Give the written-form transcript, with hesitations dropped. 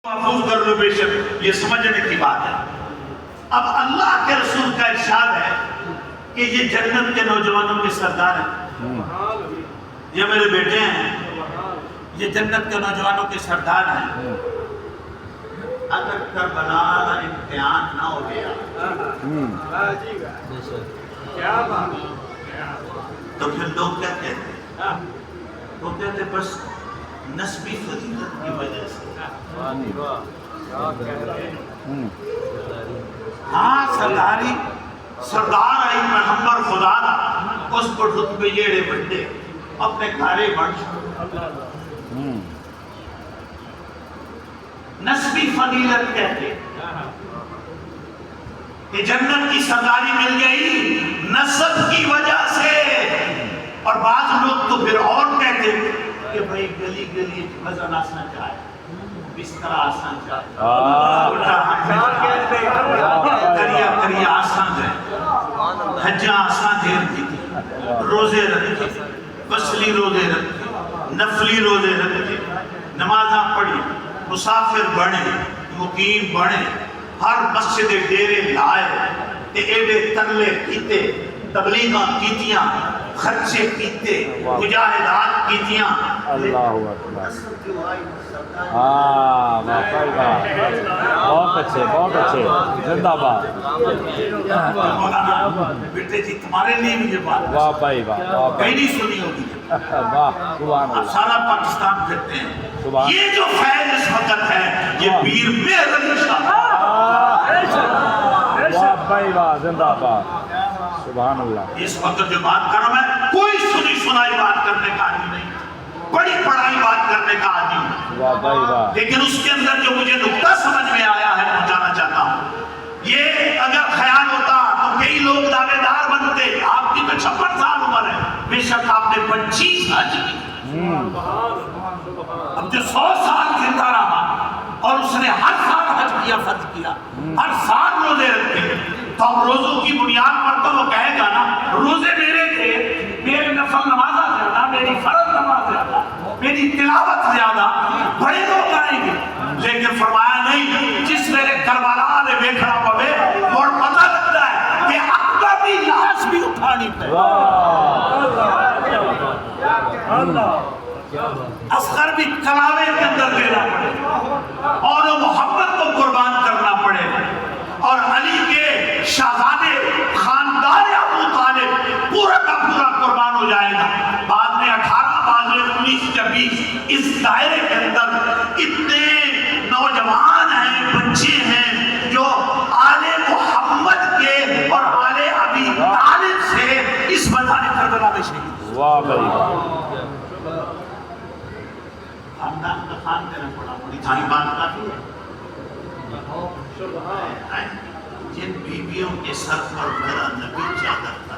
محفوظ کر لو، بے شک یہ سمجھنے کی بات ہے۔ اب اللہ کے رسول کا ارشاد ہے کہ یہ جنت کے نوجوانوں کے سردار ہیں، یہ میرے بیٹے ہیں، یہ جنت کے نوجوانوں کے سردار ہیں۔ اگر کربلا کا امتحان نہ ہو گیا تو پھر لوگ کیا کہتے ہیں؟ وہ کہتے ہیں بس نسبی فضیلت کی وجہ سے۔ ہاں سرداری سردار آئی پیغمبر خدا دا اس پر رتبے یڑے بڑھتے اپنے کارے بڑھ نسبی فضیلت کہتے کہ جنت کی سرداری مل گئی نسب کی وجہ سے۔ اور بعض لوگ تو پھر اور کہتے کہ بھائی گلی گلی وزن آسنا چاہے، بستر آسان چاہے، کریا کریا آسان جائے، حجاں آسان دے رکھی تھی، روزے رکھے، فصلی روزے رکھے، نفلی روزے رکھے، نمازاں پڑھی، مسافر بڑھے، مقیم بڑھے، ہر مسجد ڈیرے لائے، ایڈے ترلے کیتے، تبلیغاں کیتیاں، خرچے کیتے، مجاہدات کیتیاں۔ اللہ اکبر، واقعی بہت اچھے بہت اچھے، زندہ باد۔ بیٹے جی تمہارے لیے بھی یہ بات واہ بھائی واہ، کہیں نہیں سنی ہوگی، واہ سبحان آپ اللہ، سارا پاکستان پھرتے ہیں۔ یہ جو فیض اس وقت ہے یہ پیر مہر علی شاہ، واہ بھائی واہ، زندہ باد، سبحان اللہ۔ اس وقت جو بات کر رہا ہوں میں کوئی سنی سنائی بات کرنے کا آدمی نہیں، بڑی پڑھائی بات کرنے کا آدمی ہوں، واہ بھائی واہ، لیکن اس کے اندر جو مجھے نقطہ سمجھ میں آیا ہے پہنچانا چاہتا ہوں۔ یہ اگر خیال ہوتا تو کئی لوگ دعوے دار بنتے، آپ کی تو 56 سال عمر ہے، بے شک آپ نے 25 حج کی، اب جو 100 سال زندہ رہا اور اس نے ہر سال حج کیا، فرض کیا، ہر سال روزے رکھے، تو اب روزوں کی بنیاد پر تو وہ کہے گا نا روزے میرے تھے، میرے نفل نمازہ زیادہ، میری فرض نماز زیادہ، میری تلاوت زیادہ، بڑے لوگ آئیں گے۔ لیکن فرمایا نہیں، جس میرے کربلا نے دیکھنا پوے اور پتہ لگتا ہے کہ اکبر بھی لاش بھی اٹھانی پڑے، اصغر بھی کلاوے کے اندر دینا پڑے، اور وہ محبت کو قربان کرنا پڑے، اور علی کے شہزادے خاندان ابو طالب پورا کا پورا قربان ہو جائے گا۔ بعد میں 18 بعد میں 19 یا 20 اس دائرے کے اندر اتنے نوجوان ہیں، بچے ہیں جو آل محمد کے اور آل ابی طالب سے اس میدان کربلا میں شہید۔ واہ بھائی واہ، خاندان کا خان دینا پڑا، بڑی ساری بات کافی ہے۔ جن بیویوں کے سر پر میرا نبی چادر تھا،